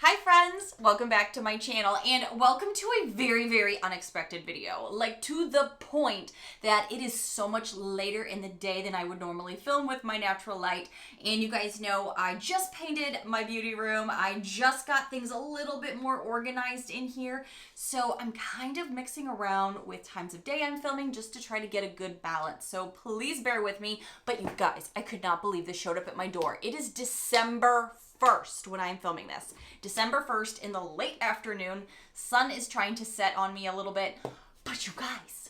Hi friends, welcome back to my channel and welcome to a very, very unexpected video. Like to the point that it is so much later in the day than I would normally film with my natural light. And you guys know I just painted my beauty room. I just got things a little bit more organized in here. So I'm kind of mixing around with times of day I'm filming just to try to get a good balance. So please bear with me. But you guys, I could not believe this showed up at my door. It is December 1st when I'm filming this. December 1st in the late afternoon. Sun is trying to set on me a little bit. But you guys,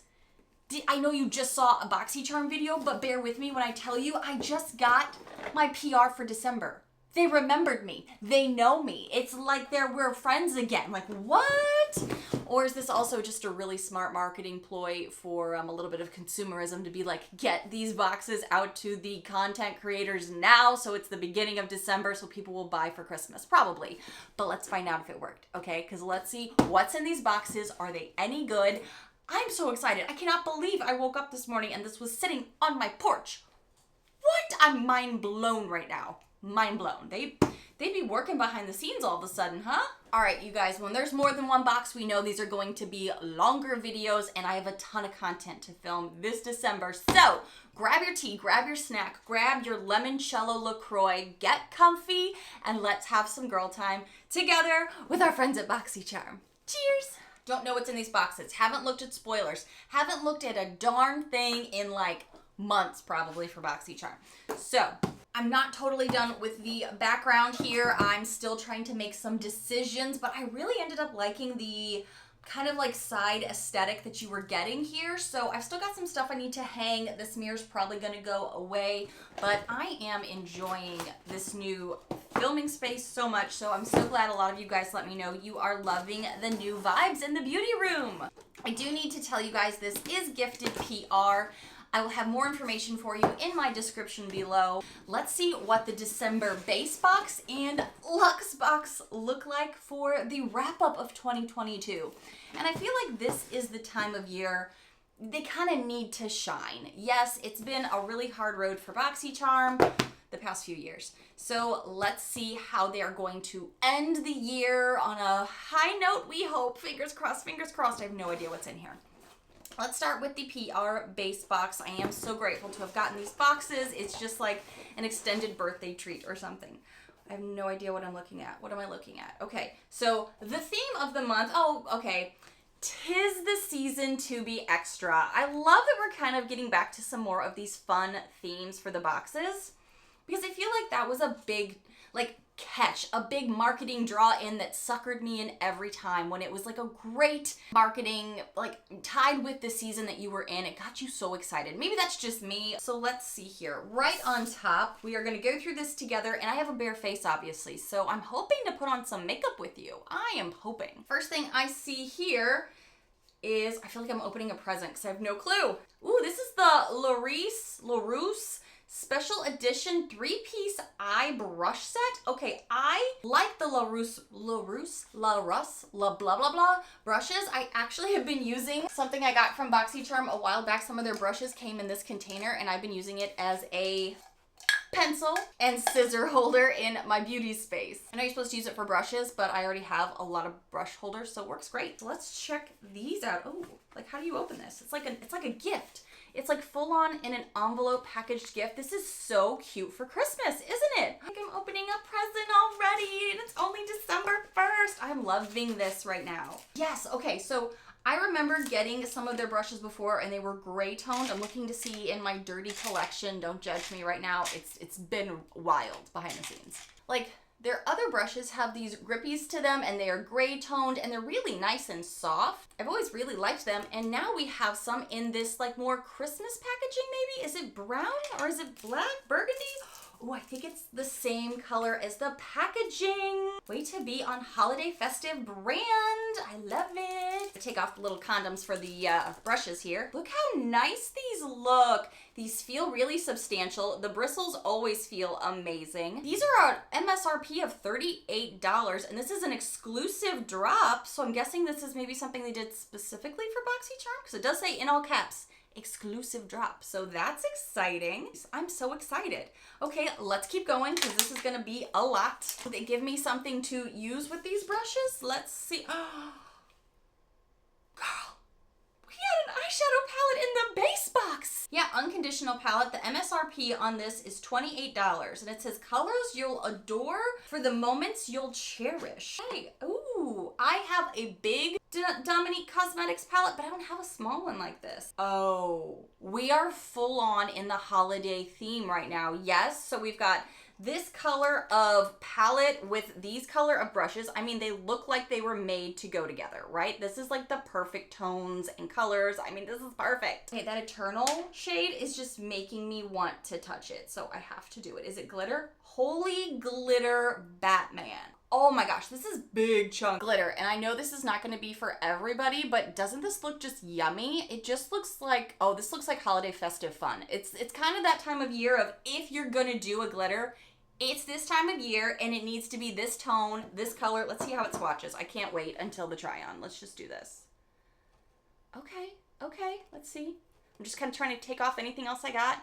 I know you just saw a Boxycharm video, but bear with me when I tell you I just got my PR for December. They remembered me. They know me. It's like we're friends again. Like, what? Or is this also just a really smart marketing ploy for a little bit of consumerism to be like, get these boxes out to the content creators now so it's the beginning of December so people will buy for Christmas? Probably. But let's find out if it worked, okay? Because let's see what's in these boxes. Are they any good? I'm so excited. I cannot believe I woke up this morning and this was sitting on my porch. What? I'm mind blown right now. Mind blown. They'd be working behind the scenes all of a sudden, huh? All right, you guys, when there's more than one box, we know these are going to be longer videos, and I have a ton of content to film this December. So grab your tea, grab your snack, grab your limoncello LaCroix, get comfy, and let's have some girl time together with our friends at Boxycharm. Cheers! Don't know what's in these boxes. Haven't looked at spoilers. Haven't looked at a darn thing in like months probably for Boxycharm. So I'm not totally done with the background here. I'm still trying to make some decisions, but I really ended up liking the kind of like side aesthetic that you were getting here. So I've still got some stuff I need to hang. This mirror's probably gonna go away, but I am enjoying this new filming space so much. So I'm so glad a lot of you guys let me know you are loving the new vibes in the beauty room. I do need to tell you guys this is gifted PR. I will have more information for you in my description below. Let's see what the December base box and Luxe box look like for the wrap up of 2022. And I feel like this is the time of year they kind of need to shine. Yes, it's been a really hard road for Boxycharm the past few years. So let's see how they are going to end the year on a high note, we hope. Fingers crossed, fingers crossed. I have no idea what's in here. Let's start with the PR base box. I am so grateful to have gotten these boxes. It's just like an extended birthday treat or something. I have no idea what I'm looking at. What am I looking at? Okay, so the theme of the month, okay. 'Tis the season to be extra. I love that we're kind of getting back to some more of these fun themes for the boxes because I feel like that was a big, catch, a big marketing draw in that suckered me in every time when it was like a great marketing, tied with the season that you were in. It got you so excited. Maybe that's just me. So let's see here. Right on top, we are going to go through this together, and I have a bare face, obviously. So I'm hoping to put on some makeup with you. I am hoping. First thing I see here is, I feel like I'm opening a present because I have no clue. Ooh, this is the Larousse Special Edition 3-piece eye brush set. Okay, I like the La Russe, blah blah blah brushes. I actually have been using something I got from Boxycharm a while back. Some of their brushes came in this container, and I've been using it as a pencil and scissor holder in my beauty space. I know you're supposed to use it for brushes, but I already have a lot of brush holders, so it works great. So let's check these out. Oh, how do you open this? It's like a gift. It's like full on in an envelope packaged gift. This is so cute for Christmas, isn't it? I'm opening a present already and it's only December 1st. I'm loving this right now. Yes, okay, so I remember getting some of their brushes before and they were gray toned. I'm looking to see in my dirty collection. Don't judge me right now. It's been wild behind the scenes. Their other brushes have these grippies to them and they are gray toned and they're really nice and soft. I've always really liked them, and now we have some in this more Christmas packaging maybe. Is it brown or is it black? Burgundy? Oh, I think it's the same color as the packaging. Way to be on holiday festive brand. I love it. Take off the little condoms for the brushes here. Look how nice these look. These feel really substantial. The bristles always feel amazing. These are an MSRP of $38, and this is an exclusive drop, so I'm guessing this is maybe something they did specifically for Boxycharm, because it does say in all caps, exclusive drop. So that's exciting. I'm so excited. Okay, let's keep going because this is gonna be a lot. They give me something to use with these brushes. Let's see. Oh, girl, we had an eyeshadow palette in the base box. Yeah, unconditional palette. The MSRP on this is $28 and it says colors you'll adore for the moments you'll cherish. Hey, ooh, I have a big Dominique Cosmetics palette, but I don't have a small one like this. Oh, we are full on in the holiday theme right now. Yes, so we've got this color of palette with these color of brushes. I mean, they look like they were made to go together, right? This is like the perfect tones and colors. I mean, this is perfect. Okay, that Eternal shade is just making me want to touch it, so I have to do it. Is it glitter? Holy Glitter Batman. Oh my gosh, this is big chunk glitter, and I know this is not gonna be for everybody, but doesn't this look just yummy? It just looks like, oh, this looks like holiday festive fun. It's kind of that time of year of if you're gonna do a glitter, it's this time of year and it needs to be this tone, this color. Let's see how it swatches. I can't wait until the try on. Let's just do this. Okay, let's see. I'm just kind of trying to take off anything else I got.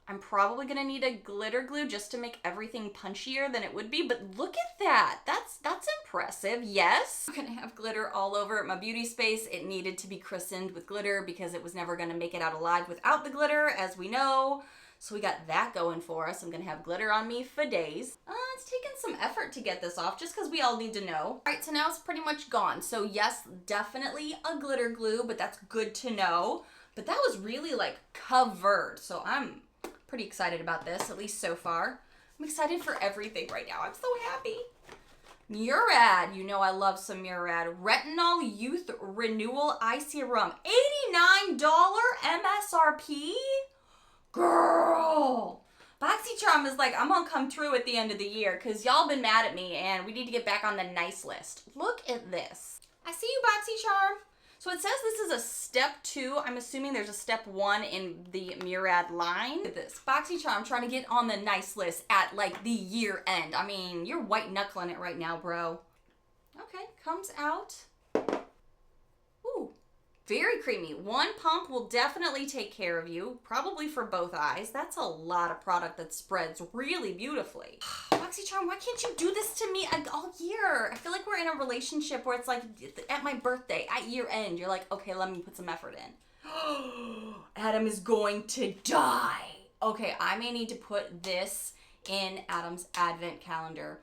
I'm probably gonna need a glitter glue just to make everything punchier than it would be, but look at that. That's impressive. Yes, I'm gonna have glitter all over my beauty space. It needed to be christened with glitter because it was never gonna make it out alive without the glitter, as we know. So we got that going for us. I'm gonna have glitter on me for days. It's taken some effort to get this off just because we all need to know. All right, so now it's pretty much gone. So yes, definitely a glitter glue, but that's good to know. But that was really like covered. So I'm pretty excited about this, at least so far. I'm excited for everything right now. I'm so happy. Murad, you know I love some Murad. Retinol Youth Renewal Eye Serum, $89 MSRP? Girl! Boxycharm is like, I'm gonna come through at the end of the year because y'all been mad at me and we need to get back on the nice list. Look at this. I see you, Boxycharm. So it says this is a step 2. I'm assuming there's a step 1 in the Murad line. Look at this. Boxycharm trying to get on the nice list at like the year end. I mean, you're white knuckling it right now, bro. Okay, comes out. Ooh, very creamy. One pump will definitely take care of you, probably for both eyes. That's a lot of product that spreads really beautifully. Boxycharm, why can't you do this to me all year? I feel like we're in a relationship where it's like at my birthday, at year end, you're like, okay, let me put some effort in. Adam is going to die. Okay, I may need to put this in Adam's advent calendar.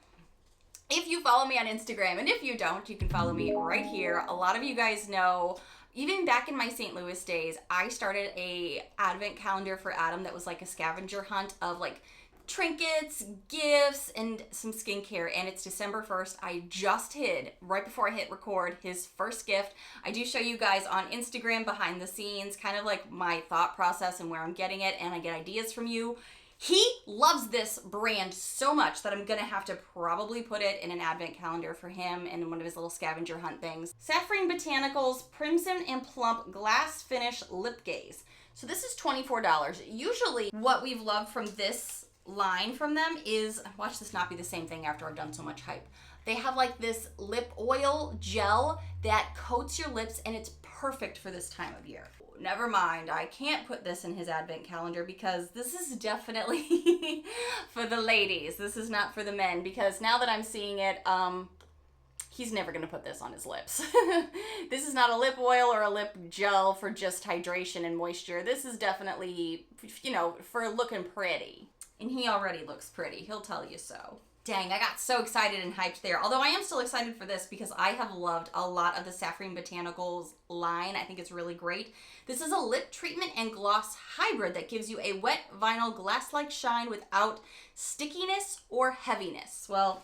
If you follow me on Instagram, and if you don't, you can follow me right here. A lot of you guys know, even back in my St. Louis days, I started a advent calendar for Adam that was like a scavenger hunt of like trinkets, gifts, and some skincare, and it's December 1st. I just hid, right before I hit record, his first gift. I do show you guys on Instagram behind the scenes, kind of like my thought process and where I'm getting it, and I get ideas from you. He loves this brand so much that I'm gonna have to probably put it in an advent calendar for him and one of his little scavenger hunt things. Saffron Botanicals Crimson and Plump Glass Finish Lip Gaze. So this is $24. Usually what we've loved from this line from them is, watch this not be the same thing after I've done so much hype. They have like this lip oil gel that coats your lips and it's perfect for this time of year. Never mind, I can't put this in his advent calendar because this is definitely for the ladies. This is not for the men because now that I'm seeing it, he's never gonna put this on his lips. This is not a lip oil or a lip gel for just hydration and moisture. This is definitely, you know, for looking pretty. And he already looks pretty, he'll tell you so. Dang, I got so excited and hyped there. Although I am still excited for this because I have loved a lot of the Saffron Botanicals line. I think it's really great. This is a lip treatment and gloss hybrid that gives you a wet vinyl glass-like shine without stickiness or heaviness. Well,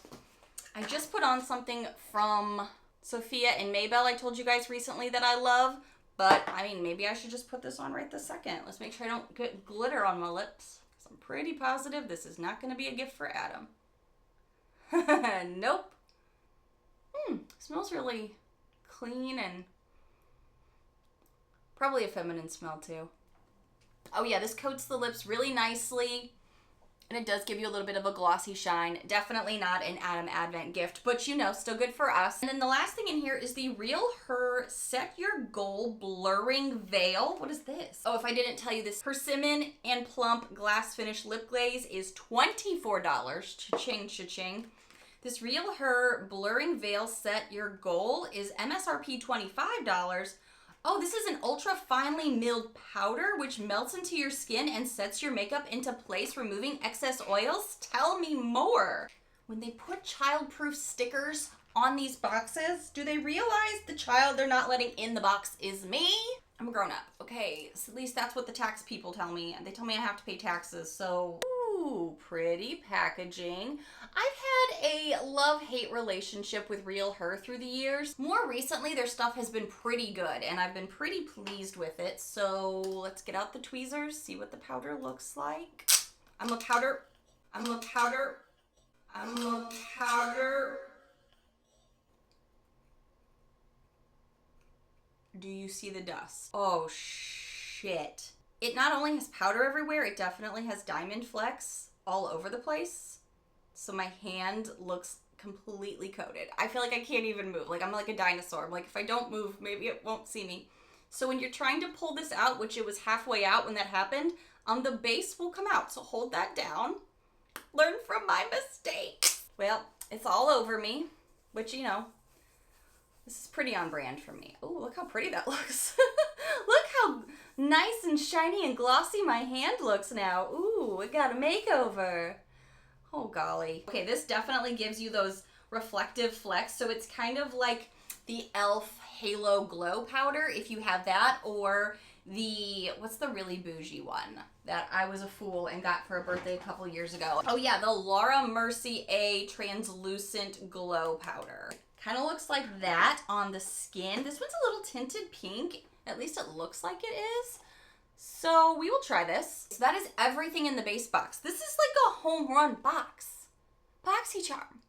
I just put on something from Sophia and Maybell I told you guys recently that I love. But, I mean, maybe I should just put this on right this second. Let's make sure I don't get glitter on my lips. Because I'm pretty positive this is not going to be a gift for Adam. Nope. Smells really clean and probably a feminine smell too. Oh yeah, this coats the lips really nicely. And it does give you a little bit of a glossy shine. Definitely not an Adam Advent gift, but you know, still good for us. And then the last thing in here is the Real Her Set Your Goal Blurring Veil. What is this? Oh, if I didn't tell you this, Persimmon and Plump Glass Finish Lip Glaze is $24. Cha-ching, cha-ching. This Real Her Blurring Veil Set Your Goal is MSRP $25. Oh, this is an ultra finely milled powder which melts into your skin and sets your makeup into place, removing excess oils. Tell me more. When they put childproof stickers on these boxes, do they realize the child they're not letting in the box is me? I'm a grown up. Okay, so at least that's what the tax people tell me. They tell me I have to pay taxes, so... Ooh, pretty packaging. I've had a love-hate relationship with Real Her through the years. More recently, their stuff has been pretty good, and I've been pretty pleased with it. So let's get out the tweezers, see what the powder looks like. I'm a powder. I'm a powder. I'm a powder. Do you see the dust? Oh, shit. It not only has powder everywhere, it definitely has diamond flecks all over the place. So my hand looks completely coated. I feel like I can't even move. Like I'm like a dinosaur. Like if I don't move, maybe it won't see me. So when you're trying to pull this out, which it was halfway out when that happened, the base will come out. So hold that down. Learn from my mistakes. Well, it's all over me, which, you know, this is pretty on brand for me. Oh, look how pretty that looks. Look how nice and shiny and glossy my hand looks now. Ooh, it got a makeover. Oh, golly. Okay, this definitely gives you those reflective flecks. So it's kind of like the e.l.f. Halo Glow Powder, if you have that, or the, what's the really bougie one that I was a fool and got for a birthday a couple years ago? Oh yeah, the Laura Mercier A Translucent Glow Powder. Kind of looks like that on the skin. This one's a little tinted pink. At least it looks like it is. So we will try this. So that is everything in the base box. This is like a home run box. Boxycharm.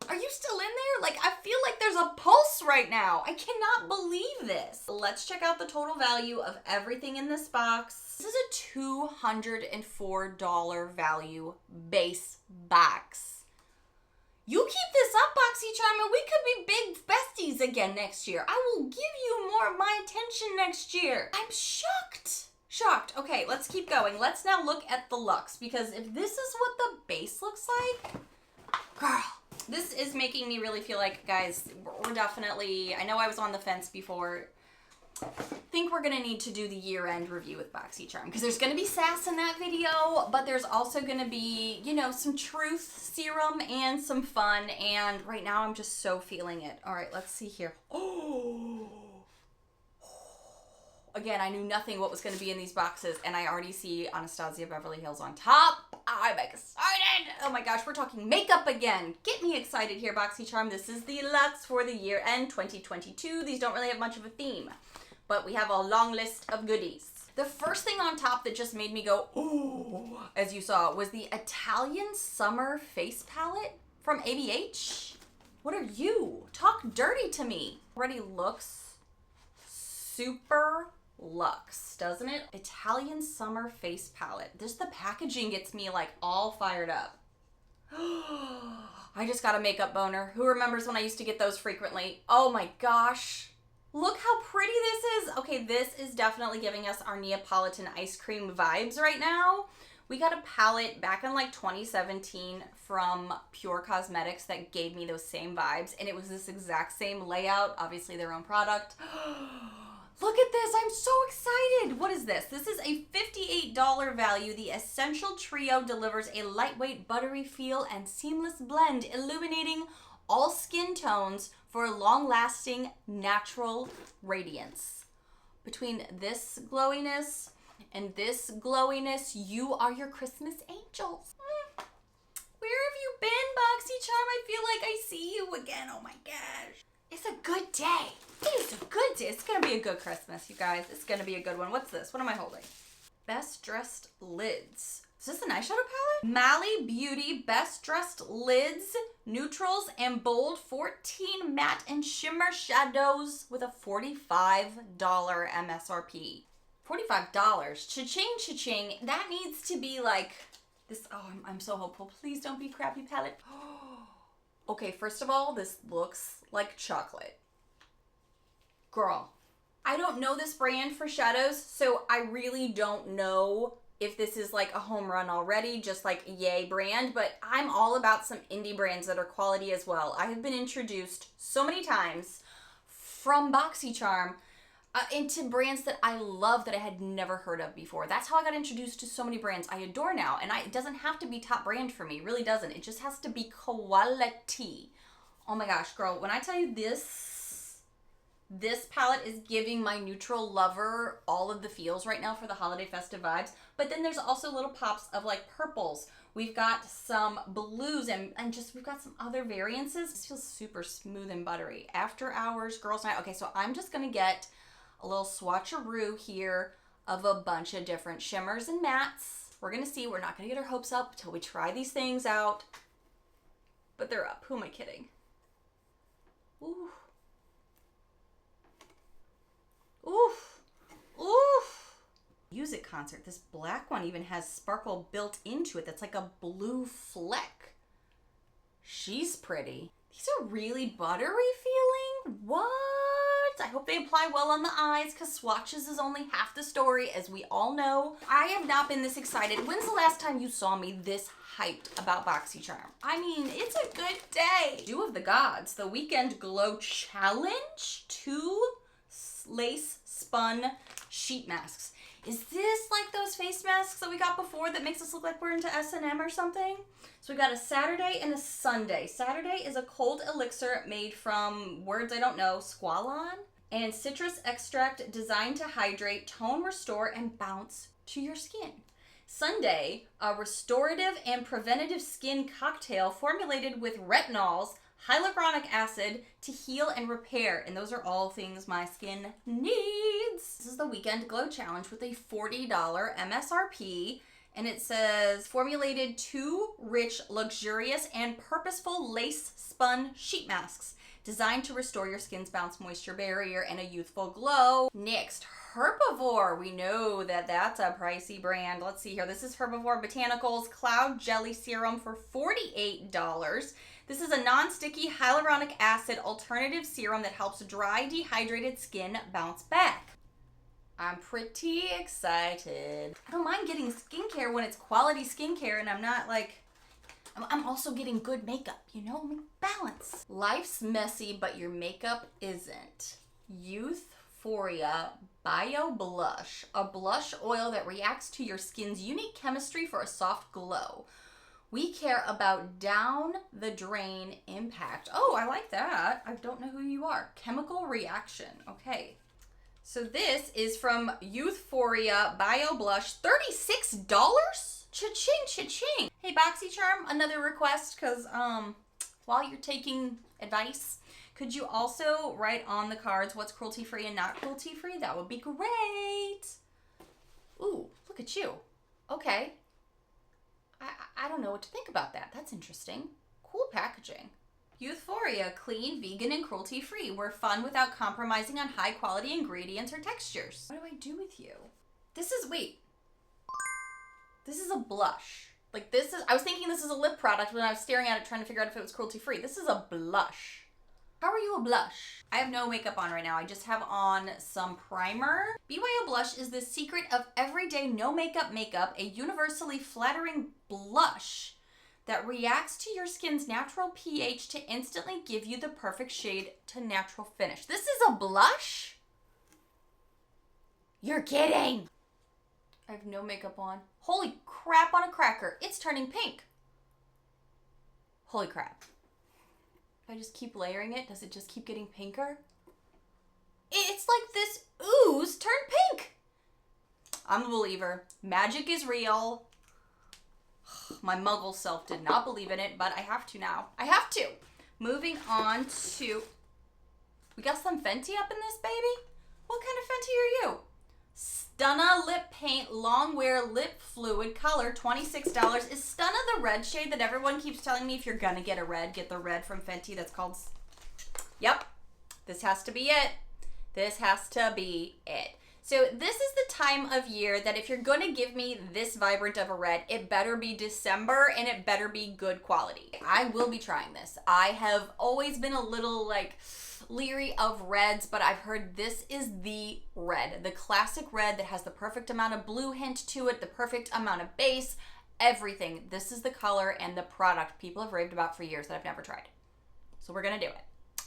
Are you still in there? Like, I feel like there's a pulse right now. I cannot believe this. Let's check out the total value of everything in this box. This is a $204 value base box. You keep this up, Boxycharm, and we could be big besties again next year. I will give you more of my attention next year. I'm shocked. Shocked. Okay, let's keep going. Let's now look at the Luxe, because if this is what the base looks like, girl, this is making me really feel like, guys, we're definitely, I know I was on the fence before. I think we're gonna need to do the year-end review with Boxycharm, because there's gonna be sass in that video, but there's also gonna be, you know, some truth serum and some fun, and right now I'm just so feeling it. All right, let's see here. Oh, again, I knew nothing what was gonna be in these boxes, and I already see Anastasia Beverly Hills on top. I'm excited. Oh my gosh, we're talking makeup again. Get me excited here, Boxycharm. This is the Luxe for the year-end 2022. These don't really have much of a theme, but we have a long list of goodies. The first thing on top that just made me go, ooh, as you saw, was the Italian Summer Face Palette from ABH. What are you? Talk dirty to me. Already looks super luxe, doesn't it? Italian Summer Face Palette. Just the packaging gets me like all fired up. I just got a makeup boner. Who remembers when I used to get those frequently? Oh my gosh. Look how pretty this is. Okay, this is definitely giving us our Neapolitan ice cream vibes right now. We got a palette back in like 2017 from Pure Cosmetics that gave me those same vibes, and it was this exact same layout, obviously their own product. Look at this, I'm so excited. What is this? This is a $58 value. The Essential Trio delivers a lightweight, buttery feel and seamless blend, illuminating all skin tones for a long-lasting, natural radiance. Between this glowiness and this glowiness, you are your Christmas angels. Where have you been, Boxycharm? I feel like I see you again. Oh my gosh. It's a good day. It is a good day. It's gonna be a good Christmas, you guys. It's gonna be a good one. What's this? What am I holding? Best Dressed Lids. Is this an eyeshadow palette? Mally Beauty Best Dressed Lids, Neutrals, and Bold 14 Matte and Shimmer Shadows with a $45 MSRP. $45. Cha-ching, cha-ching. That needs to be like This, oh, I'm so hopeful. Please don't be crappy palette. Okay, first of all, this looks like chocolate. Girl, I don't know this brand for shadows, so I really don't know if this is like a home run already, just like a yay brand, but I'm all about some indie brands that are quality as well. I have been introduced so many times from Boxycharm into brands that I love that I had never heard of before. That's how I got introduced to so many brands I adore now, and it doesn't have to be top brand for me. It really doesn't. It just has to be quality. Oh my gosh, girl, when I tell you this palette is giving my neutral lover all of the feels right now for the holiday festive vibes. But then there's also little pops of like purples. We've got some blues and just we've got some other variances. This feels super smooth and buttery. After hours, girls' night. Okay, so I'm just gonna get a little swatcheroo here of a bunch of different shimmers and mattes. We're gonna see. We're not gonna get our hopes up until we try these things out. But they're up. Who am I kidding? Ooh. Oof. Oof. Music concert. This black one even has sparkle built into it. That's like a blue fleck. She's pretty. These are really buttery feeling. What? I hope they apply well on the eyes because swatches is only half the story, as we all know. I have not been this excited. When's the last time you saw me this hyped about Boxycharm? I mean, it's a good day. Dew of the Gods, the Weekend Glow Challenge. 2 lace spun sheet masks. Is this like those face masks that we got before that makes us look like we're into S&M or something? So we got a Saturday and a Sunday. Saturday is a cold elixir made from words I don't know, squalane, and citrus extract designed to hydrate, tone, restore, and bounce to your skin. Sunday, a restorative and preventative skin cocktail formulated with retinols, hyaluronic acid to heal and repair, and those are all things my skin needs. This is the Weekend Glow Challenge with a $40 MSRP, and it says formulated 2 rich, luxurious, and purposeful lace spun sheet masks designed to restore your skin's bounce moisture barrier and a youthful glow. Next, Herbivore. We know that that's a pricey brand. Let's see here. This is Herbivore Botanicals Cloud Jelly Serum for $48. This is a non-sticky hyaluronic acid alternative serum that helps dry, dehydrated skin bounce back. I'm pretty excited. I don't mind getting skincare when it's quality skincare and I'm not like, I'm also getting good makeup, you know, balance. Life's messy, but your makeup isn't. Youthforia Bio Blush, a blush oil that reacts to your skin's unique chemistry for a soft glow. We care about down the drain impact. Oh, I like that. I don't know who you are. Chemical reaction. Okay. So this is from Youthforia Bio Blush. $36? Cha-ching, cha-ching. Hey, Boxycharm, another request, because while you're taking advice, could you also write on the cards what's cruelty-free and not cruelty-free? That would be great. Ooh, look at you. Okay. I don't know what to think about that. That's interesting. Cool packaging. Youthforia, clean, vegan, and cruelty-free. We're fun without compromising on high-quality ingredients or textures. What do I do with you? This is, wait. This is a blush. Like this is, I was thinking this is a lip product when I was staring at it trying to figure out if it was cruelty-free. This is a blush. How are you a blush? I have no makeup on right now. I just have on some primer. BYO Blush is the secret of everyday no makeup, a universally flattering blush that reacts to your skin's natural pH to instantly give you the perfect shade to natural finish. This is a blush? You're kidding. I have no makeup on. Holy crap on a cracker. It's turning pink. Holy crap. If I just keep layering it, does it just keep getting pinker? It's like this ooze turned pink. I'm a believer. Magic is real. My muggle self did not believe in it, but I have to now. I have to. Moving on to... We got some Fenty up in this, baby? What kind of Fenty are you? Stunna Lip Paint Long Wear Lip Fluid Color, $26. Is Stunna the red shade that everyone keeps telling me if you're gonna get a red, get the red from Fenty that's called... Yep. This has to be it. This has to be it. So this is the time of year that if you're going to give me this vibrant of a red, it better be December and it better be good quality. I will be trying this. I have always been a little like leery of reds, but I've heard this is the red, the classic red that has the perfect amount of blue hint to it, the perfect amount of base, everything. This is the color and the product people have raved about for years that I've never tried. So we're gonna do it.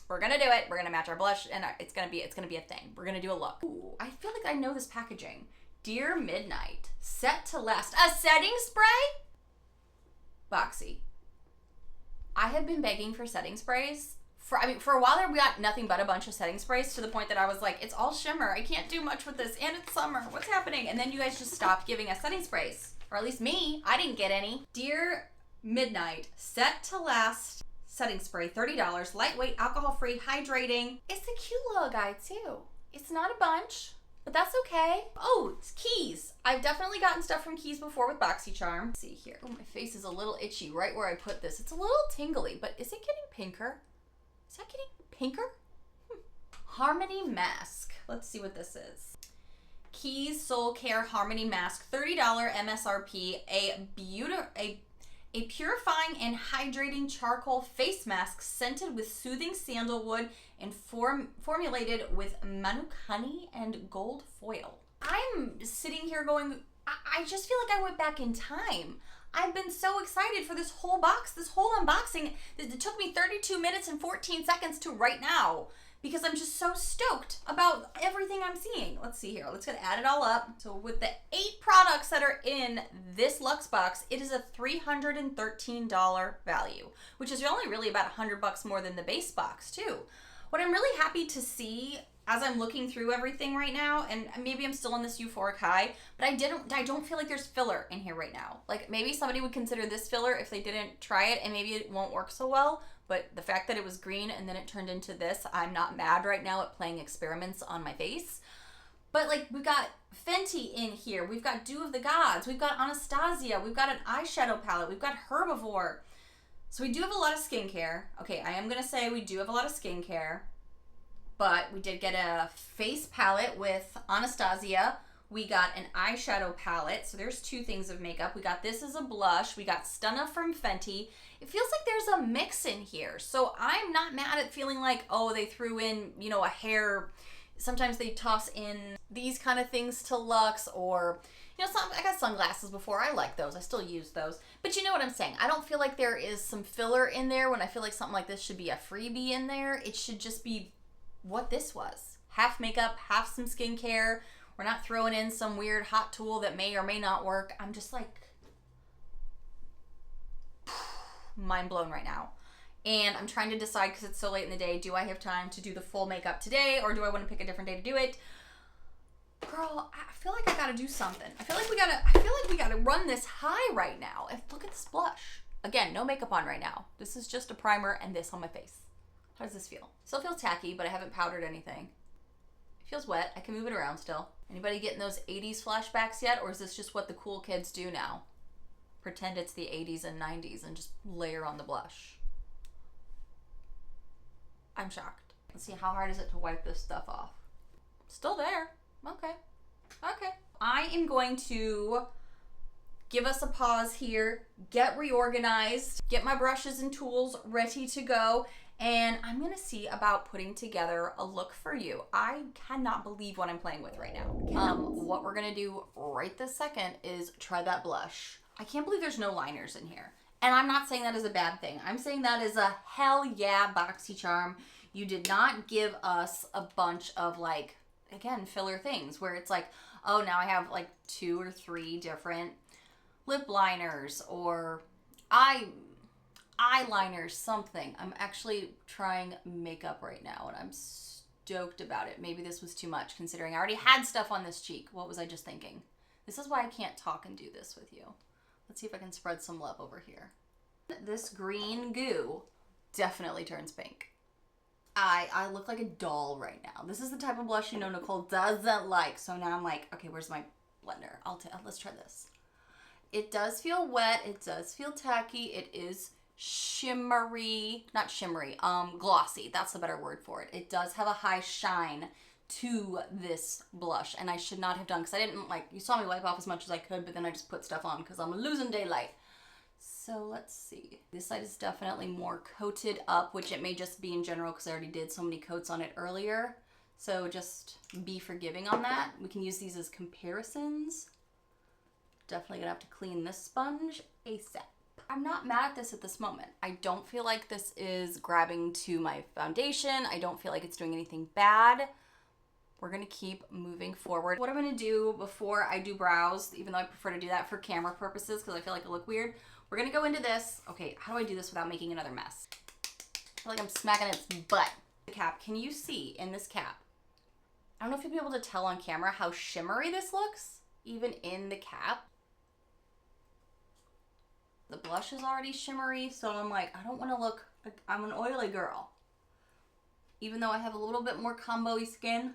We're gonna do it. We're gonna match our blush, and it's gonna be a thing. We're gonna do a look. Ooh, I feel like I know this packaging. Dear Midnight, set to last. A setting spray? Boxy. I have been begging for setting sprays. For a while there, we got nothing but a bunch of setting sprays to the point that I was like, it's all shimmer. I can't do much with this, and it's summer. What's happening? And then you guys just stopped giving us setting sprays. Or at least me. I didn't get any. Dear Midnight, set to last setting spray, $30, lightweight, alcohol-free, hydrating. It's a cute little guy too. It's not a bunch, but that's okay. Oh, it's Keys. I've definitely gotten stuff from Keys before with Boxycharm. Let's see here. Oh, my face is a little itchy right where I put this. It's a little tingly, but is it getting pinker? Is that getting pinker? Harmony Mask. Let's see what this is. Keys Soul Care Harmony Mask, $30 MSRP, a purifying and hydrating charcoal face mask scented with soothing sandalwood and formulated with Manuka honey and gold foil. I'm sitting here going, I just feel like I went back in time. I've been so excited for this whole box, this whole unboxing. It took me 32 minutes and 14 seconds to right now because I'm just so stoked about everything I'm seeing. Let's see here. Let's add it all up. So with the 8 products that are in this Luxe box, it is a $313 value, which is only really about $100 more than the base box too. What I'm really happy to see as I'm looking through everything right now, and maybe I'm still on this euphoric high, but I don't feel like there's filler in here right now. Like maybe somebody would consider this filler if they didn't try it, and maybe it won't work so well, but the fact that it was green and then it turned into this, I'm not mad right now at playing experiments on my face. But like we've got Fenty in here, we've got Dew of the Gods, we've got Anastasia, we've got an eyeshadow palette, we've got Herbivore. So we do have a lot of skincare. Okay, I am gonna say we do have a lot of skincare. But we did get a face palette with Anastasia. We got an eyeshadow palette. So there's 2 things of makeup. We got this as a blush. We got Stunna from Fenty. It feels like there's a mix in here. So I'm not mad at feeling like, oh, they threw in, you know, a hair. Sometimes they toss in these kind of things to Luxe, or, you know, I got sunglasses before. I like those. I still use those. But you know what I'm saying. I don't feel like there is some filler in there when I feel like something like this should be a freebie in there. It should just be what this was. Half makeup, half some skincare. We're not throwing in some weird hot tool that may or may not work. I'm just like mind blown right now. And I'm trying to decide, because it's so late in the day, do I have time to do the full makeup today, or do I want to pick a different day to do it? Girl, I feel like I gotta do something. I feel like we gotta run this high right now. And look at this blush. Again, no makeup on right now. This is just a primer and this on my face. How does this feel? Still feels tacky, but I haven't powdered anything. It feels wet. I can move it around still. Anybody getting those 80s flashbacks yet? Or is this just what the cool kids do now? Pretend it's the 80s and 90s and just layer on the blush. I'm shocked. Let's see, how hard is it to wipe this stuff off? Still there. Okay. Okay. I am going to give us a pause here, get reorganized, get my brushes and tools ready to go, and I'm gonna see about putting together a look for you. I cannot believe what I'm playing with right now. What we're gonna do right this second is try that blush. I can't believe there's no liners in here. And I'm not saying that is a bad thing. I'm saying that is a hell yeah Boxycharm. You did not give us a bunch of, like, again, filler things where it's like, oh, now I have like 2 or 3 different lip liners or eyeliners, something. I'm actually trying makeup right now and I'm stoked about it. Maybe this was too much considering I already had stuff on this cheek. What was I just thinking? This is why I can't talk and do this with you. Let's see if I can spread some love over here. This green goo definitely turns pink. I look like a doll right now. This is the type of blush you know Nichole doesn't like. So now I'm like, okay, where's my blender? Let's try this. It does feel wet. It does feel tacky. It is shimmery, not shimmery, glossy. That's the better word for it. It does have a high shine to this blush, and I should not have done, because I didn't, like, you saw me wipe off as much as I could, but then I just put stuff on because I'm losing daylight. So let's see. This side is definitely more coated up, which it may just be in general because I already did so many coats on it earlier. So just be forgiving on that. We can use these as comparisons. Definitely gonna have to clean this sponge ASAP. I'm not mad at this at this moment. I don't feel like this is grabbing to my foundation. I don't feel like it's doing anything bad. We're gonna keep moving forward. What I'm gonna do before I do brows, even though I prefer to do that for camera purposes because I feel like it look weird, we're gonna go into this. Okay, how do I do this without making another mess? I feel like I'm smacking its butt. The cap, can you see in this cap? I don't know if you'll be able to tell on camera how shimmery this looks, even in the cap. The blush is already shimmery, so I'm like, I don't want to look like I'm an oily girl. Even though I have a little bit more combo-y skin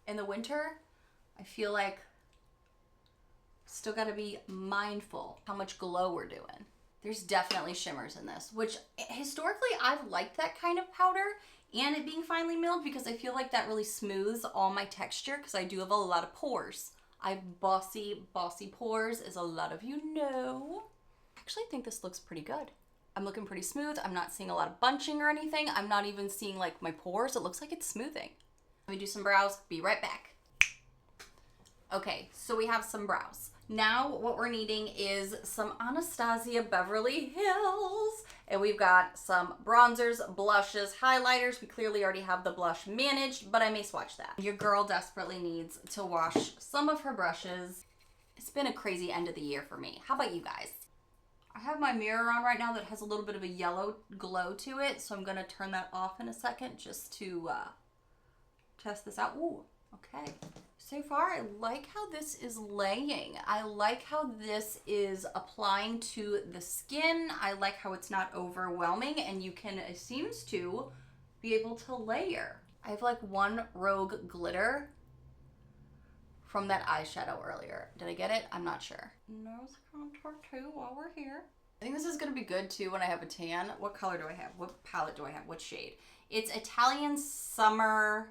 in the winter, I feel like still got to be mindful how much glow we're doing. There's definitely shimmers in this, which historically I've liked that kind of powder and it being finely milled because I feel like that really smooths all my texture because I do have a lot of pores. I have bossy pores, as a lot of you know. I actually think this looks pretty good. I'm looking pretty smooth. I'm not seeing a lot of bunching or anything. I'm not even seeing like my pores. It looks like it's smoothing. Let me do some brows. Be right back. Okay, so we have some brows. Now what we're needing is some Anastasia Beverly Hills. And we've got some bronzers, blushes, highlighters. We clearly already have the blush managed, but I may swatch that. Your girl desperately needs to wash some of her brushes. It's been a crazy end of the year for me. How about you guys? I have my mirror on right now that has a little bit of a yellow glow to it, so I'm gonna turn that off in a second just to test this out. Ooh, okay. So far, I like how this is laying. I like how this is applying to the skin. I like how it's not overwhelming and you can, it seems to, be able to layer. I have like one rogue glitter from that eyeshadow earlier. Did I get it? I'm not sure. Nose contour too while we're here. I think this is gonna be good too when I have a tan. What color do I have? What palette do I have? What shade? It's Italian Summer.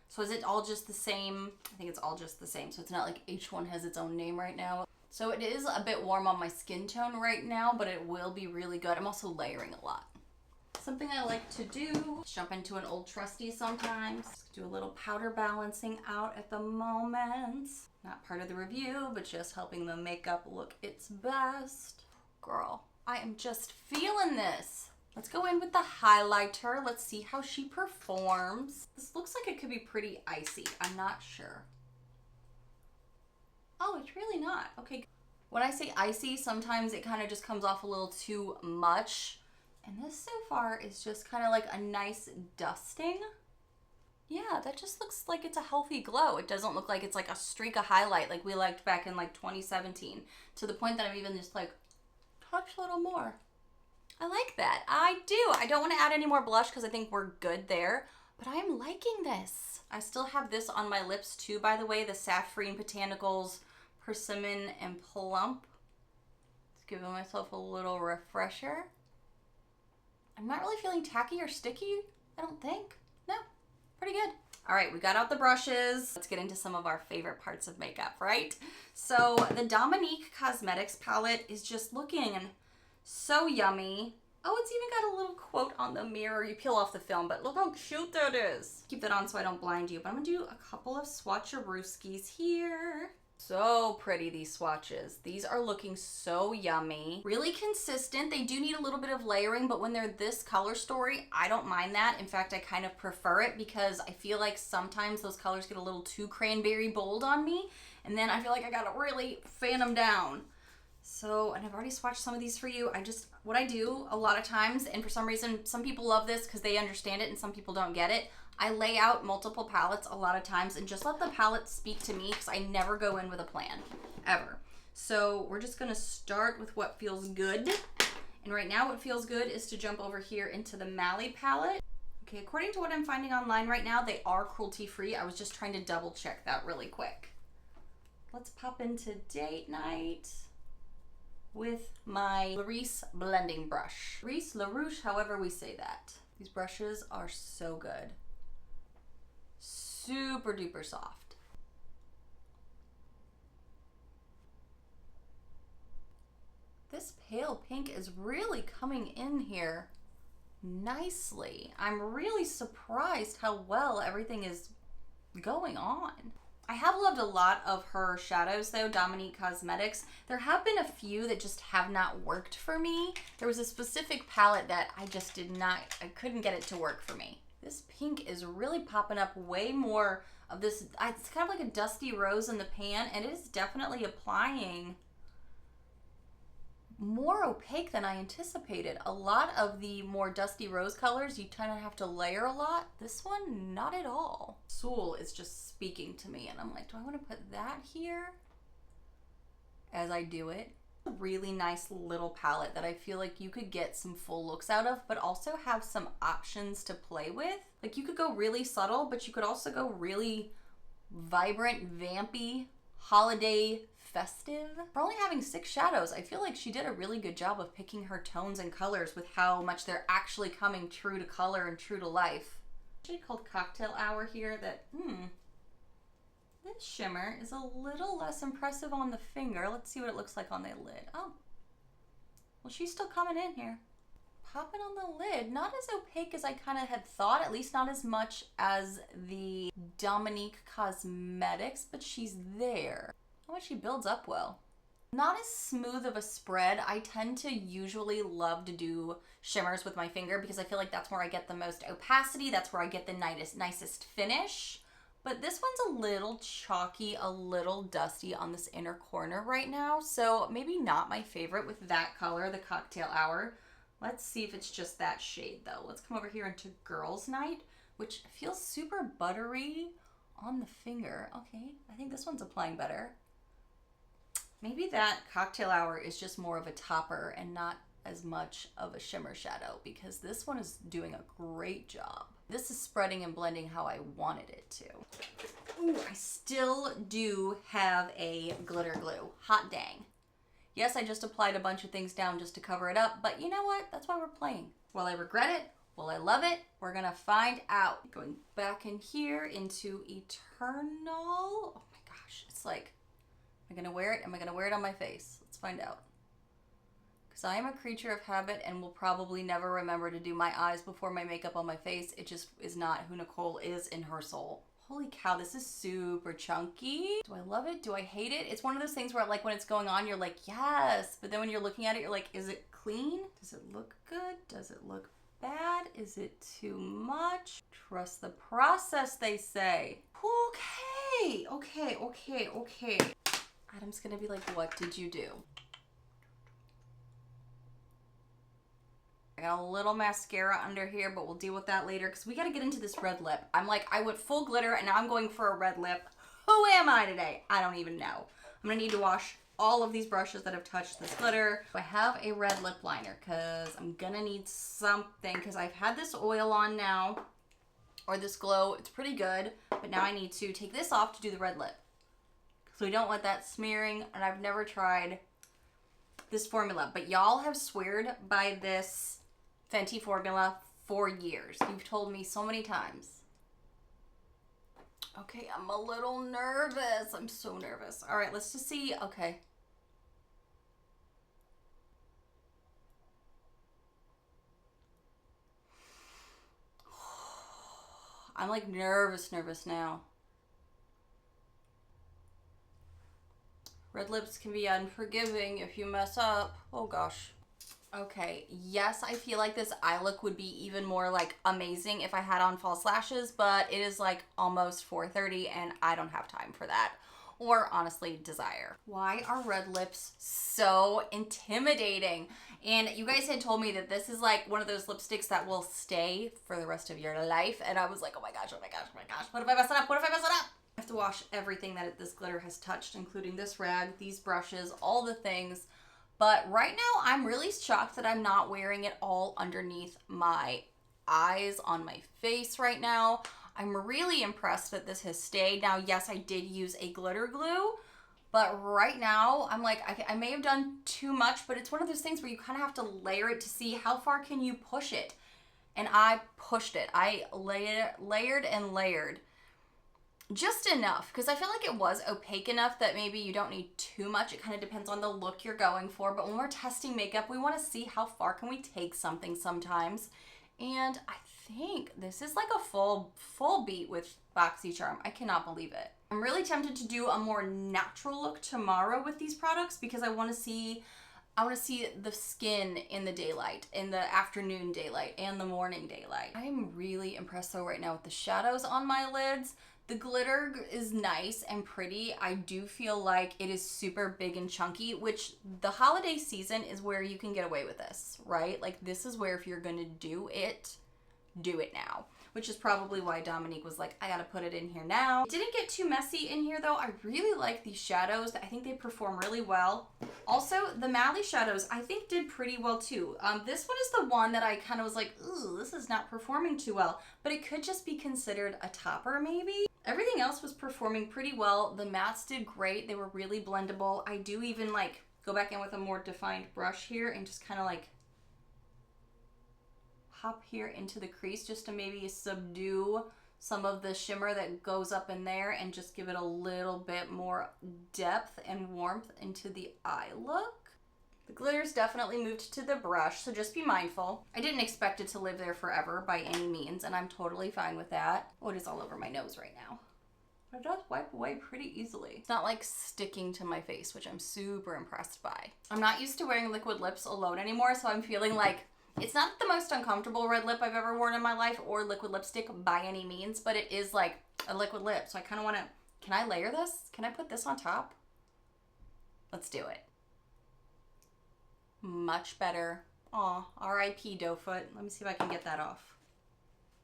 So is it all just the same? I think it's all just the same. So it's not like each one has its own name right now. So it is a bit warm on my skin tone right now, but it will be really good. I'm also layering a lot. Something I like to do, jump into an old trusty sometimes. Do a little powder balancing out at the moment. Not part of the review, but just helping the makeup look its best. Girl, I am just feeling this. Let's go in with the highlighter. Let's see how she performs. This looks like it could be pretty icy. I'm not sure. Oh, it's really not. Okay. When I say icy, sometimes it kind of just comes off a little too much. And this so far is just kind of like a nice dusting. Yeah, that just looks like it's a healthy glow. It doesn't look like it's like a streak of highlight like we liked back in like 2017. To the point that I'm even just like, touch a little more. I like that. I do. I don't want to add any more blush because I think we're good there, but I am liking this. I still have this on my lips too, by the way, the Saffrine Botanicals Persimmon and Plump. Just giving myself a little refresher. I'm not really feeling tacky or sticky, I don't think. No, pretty good. All right, we got out the brushes. Let's get into some of our favorite parts of makeup, right? So the Dominique Cosmetics palette is just looking so yummy. Oh, it's even got a little quote on the mirror. You peel off the film, but look how cute that is. Keep that on so I don't blind you, but I'm gonna do a couple of swatcherooskies here. So pretty, these swatches. These are looking so yummy. Really consistent. They do need a little bit of layering, but when they're this color story, I don't mind that. In fact, I kind of prefer it because I feel like sometimes those colors get a little too cranberry bold on me, and then I feel like I gotta really fan them down. So, and I've already swatched some of these for you. What I do a lot of times, and for some reason, some people love this because they understand it and some people don't get it. I lay out multiple palettes a lot of times and just let the palette speak to me because I never go in with a plan, ever. So we're just gonna start with what feels good. And right now what feels good is to jump over here into the Mally palette. Okay, according to what I'm finding online right now, they are cruelty-free. I was just trying to double check that really quick. Let's pop into Date Night with my Larousse blending brush. Larousse, however we say that. These brushes are so good. super duper soft. This pale pink is really coming in here nicely. I'm really surprised how well everything is going on. I have loved a lot of her shadows though, Dominique Cosmetics. There have been a few that just have not worked for me. There was a specific palette that I just I couldn't get it to work for me. This pink is really popping up way more of this. It's kind of like a dusty rose in the pan, and it is definitely applying more opaque than I anticipated. A lot of the more dusty rose colors, you kind of have to layer a lot. This one, not at all. SOOOO is just speaking to me, and I'm like, do I want to put that here as I do it? A really nice little palette that I feel like you could get some full looks out of, but also have some options to play with. Like you could go really subtle, but you could also go really vibrant, vampy, holiday, festive. For only having 6 shadows, I feel like she did a really good job of picking her tones and colors with how much they're actually coming true to color and true to life. Actually called Cocktail Hour here that, this shimmer is a little less impressive on the finger. Let's see what it looks like on the lid. Oh, well, she's still coming in here. Popping on the lid, not as opaque as I kind of had thought, at least not as much as the Dominique Cosmetics, but she's there. How much she builds up well. Not as smooth of a spread. I tend to usually love to do shimmers with my finger because I feel like that's where I get the most opacity. That's where I get the nicest finish. But this one's a little chalky, a little dusty on this inner corner right now. So maybe not my favorite with that color, the Cocktail Hour. Let's see if it's just that shade though. Let's come over here into Girls Night, which feels super buttery on the finger. Okay, I think this one's applying better. Maybe that Cocktail Hour is just more of a topper and not as much of a shimmer shadow, because this one is doing a great job. This is spreading and blending how I wanted it to. Ooh, I still do have a glitter glue. Hot dang. Yes, I just applied a bunch of things down just to cover it up, but you know what? That's why we're playing. Will I regret it? Will I love it? We're gonna find out. Going back in here into Eternal. Oh my gosh, it's like, am I gonna wear it? Am I gonna wear it on my face? Let's find out. Because I am a creature of habit and will probably never remember to do my eyes before my makeup on my face. It just is not who Nichole is in her soul. Holy cow, this is super chunky. Do I love it? Do I hate it? It's one of those things where like when it's going on, you're like, yes. But then when you're looking at it, you're like, is it clean? Does it look good? Does it look bad? Is it too much? Trust the process, they say. Okay. Adam's gonna be like, what did you do? I got a little mascara under here, but we'll deal with that later because we got to get into this red lip. I'm like, I went full glitter and now I'm going for a red lip. Who am I today? I don't even know. I'm going to need to wash all of these brushes that have touched this glitter. I have a red lip liner because I'm going to need something because I've had this oil on now, or this glow. It's pretty good, but now I need to take this off to do the red lip. So we don't want that smearing, and I've never tried this formula, but y'all have sweared by this Fenty formula for years. You've told me so many times. Okay, I'm a little nervous. I'm so nervous. All right, let's just see. Okay. I'm like nervous now. Red lips can be unforgiving if you mess up. Oh gosh. Okay, yes, I feel like this eye look would be even more like amazing if I had on false lashes, but it is like almost 4:30 and I don't have time for that, or honestly desire. Why are red lips so intimidating? And you guys had told me that this is like one of those lipsticks that will stay for the rest of your life, and I was like, oh my gosh, what if I mess it up? I have to wash everything that this glitter has touched, including this rag, these brushes, all the things. But right now, I'm really shocked that I'm not wearing it all underneath my eyes on my face right now. I'm really impressed that this has stayed. Now, yes, I did use a glitter glue, but right now, I'm like, I may have done too much, but it's one of those things where you kind of have to layer it to see how far can you push it. And I pushed it. I layered and layered. just enough, because I feel like it was opaque enough that maybe you don't need too much. It kind of depends on the look you're going for, but when we're testing makeup, we want to see how far can we take something sometimes. And I think this is like a full beat with Boxycharm. I cannot believe it. I'm really tempted to do a more natural look tomorrow with these products because I want to see the skin in the daylight, in the afternoon daylight, and the morning daylight. I'm really impressed though right now with the shadows on my lids. The glitter is nice and pretty. I do feel like it is super big and chunky, which the holiday season is where you can get away with this, right? Like this is where if you're gonna do it now. Which is probably why Dominique was like, I gotta put it in here now. It didn't get too messy in here though. I really like these shadows. I think they perform really well. Also, the Mally shadows I think did pretty well too. This one is the one that I kind of was like, ooh, this is not performing too well. But it could just be considered a topper maybe. Everything else was performing pretty well. The mattes did great. They were really blendable. I do even like go back in with a more defined brush here and just kind of like hop here into the crease just to maybe subdue some of the shimmer that goes up in there and just give it a little bit more depth and warmth into the eye look. The glitter's definitely moved to the brush, so just be mindful. I didn't expect it to live there forever by any means, and I'm totally fine with that. Oh, it is all over my nose right now. But it does wipe away pretty easily. It's not like sticking to my face, which I'm super impressed by. I'm not used to wearing liquid lips alone anymore, so I'm feeling like it's not the most uncomfortable red lip I've ever worn in my life or liquid lipstick by any means, but it is like a liquid lip. So I kind of want to, can I layer this? Can I put this on top? Let's do it. Much better. Aw, R.I.P. doe foot. Let me see if I can get that off.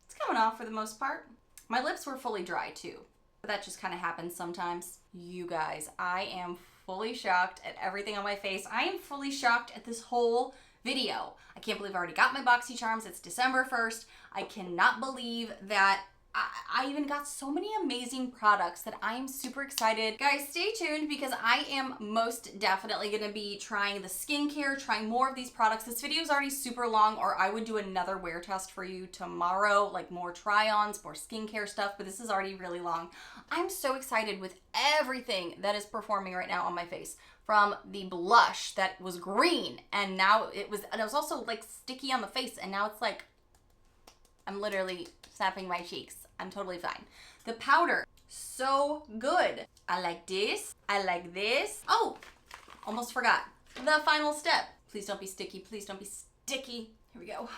It's coming off for the most part. My lips were fully dry too, but that just kind of happens sometimes. You guys, I am fully shocked at everything on my face. I am fully shocked at this whole video. I can't believe I already got my Boxycharms. It's December 1st. I cannot believe that I even got so many amazing products that I am super excited. Guys, stay tuned because I am most definitely going to be trying the skincare, trying more of these products. This video is already super long, or I would do another wear test for you tomorrow, like more try-ons, more skincare stuff, but this is already really long. I'm so excited with everything that is performing right now on my face. From the blush that was green and now it was also like sticky on the face and now it's like, I'm literally snapping my cheeks. I'm totally fine. The powder, so good. I like this. I like this. Oh, almost forgot. The final step. Please don't be sticky. Please don't be sticky. Here we go.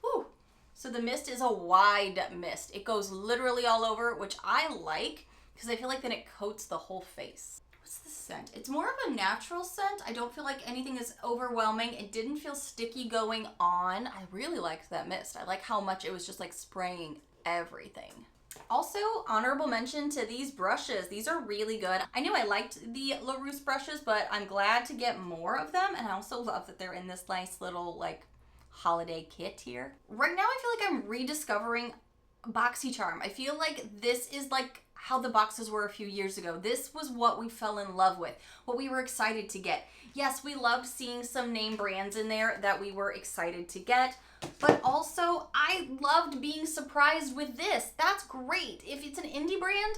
Woo. So the mist is a wide mist. It goes literally all over, which I like because I feel like then it coats the whole face. What's the scent? It's more of a natural scent. I don't feel like anything is overwhelming. It didn't feel sticky going on. I really liked that mist. I like how much it was just like spraying everything. Also, honorable mention to these brushes. These are really good. I knew I liked the Luxe brushes, but I'm glad to get more of them. And I also love that they're in this nice little like holiday kit here. Right now, I feel like I'm rediscovering Boxycharm. I feel like this is like how the boxes were a few years ago. This was what we fell in love with, what we were excited to get. Yes, we loved seeing some name brands in there that we were excited to get, but also I loved being surprised with this. That's great. If it's an indie brand,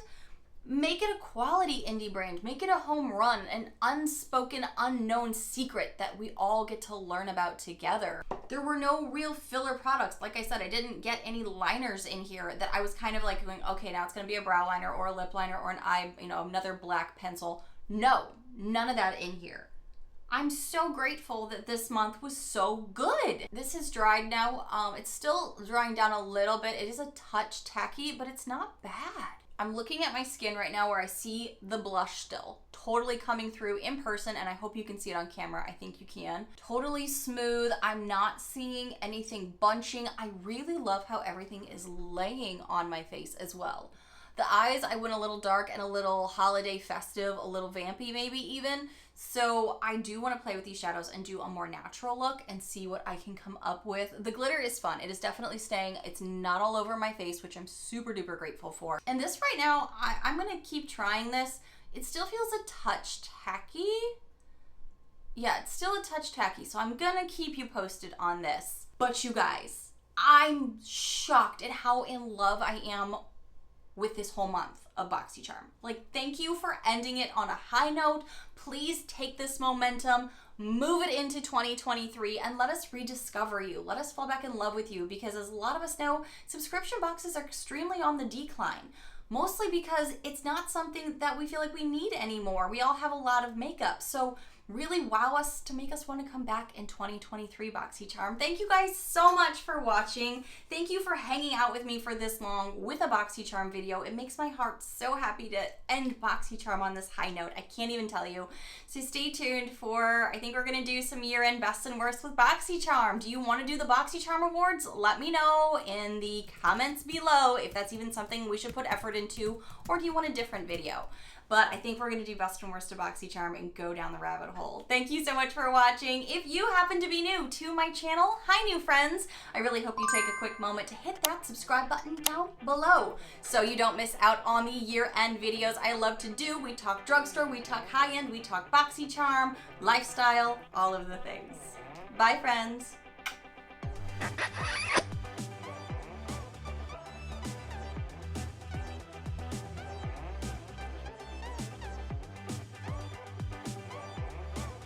make it a quality indie brand. Make it a home run, an unspoken, unknown secret that we all get to learn about together. There were no real filler products. Like I said, I didn't get any liners in here that I was kind of like going, okay, now it's gonna be a brow liner or a lip liner or an eye, another black pencil. No, none of that in here. I'm so grateful that this month was so good. This is dried now. It's still drying down a little bit. It is a touch tacky, but it's not bad. I'm looking at my skin right now where I see the blush still totally coming through in person, and I hope you can see it on camera. I think you can. Totally smooth. I'm not seeing anything bunching. I really love how everything is laying on my face as well. The eyes, I went a little dark and a little holiday festive, a little vampy maybe even. So I do want to play with these shadows and do a more natural look and see what I can come up with. The glitter is fun. It is definitely staying. It's not all over my face, which I'm super duper grateful for. And this right now, I'm going to keep trying this. It still feels a touch tacky. Yeah, it's still a touch tacky. So I'm going to keep you posted on this. But you guys, I'm shocked at how in love I am with this whole month of Boxycharm. Like, thank you for ending it on a high note. Please take this momentum, move it into 2023, and let us rediscover you. Let us fall back in love with you, because as a lot of us know, subscription boxes are extremely on the decline. Mostly because it's not something that we feel like we need anymore. We all have a lot of makeup. So really wow us to make us want to come back in 2023, Boxycharm. Thank you guys so much for watching. Thank you for hanging out with me for this long with a Boxycharm video. It makes my heart so happy to end Boxycharm on this high note. I can't even tell you. So stay tuned for, I think we're going to do some year-end best and worst with Boxycharm. Do you want to do the Boxycharm Awards? Let me know in the comments below if that's even something we should put effort into, or do you want a different video? But I think we're going to do best and worst of Boxycharm and go down the rabbit hole. Thank you so much for watching. If you happen to be new to my channel, hi new friends. I really hope you take a quick moment to hit that subscribe button down below so you don't miss out on the year-end videos I love to do. We talk drugstore, we talk high-end, we talk Boxycharm, lifestyle, all of the things. Bye friends.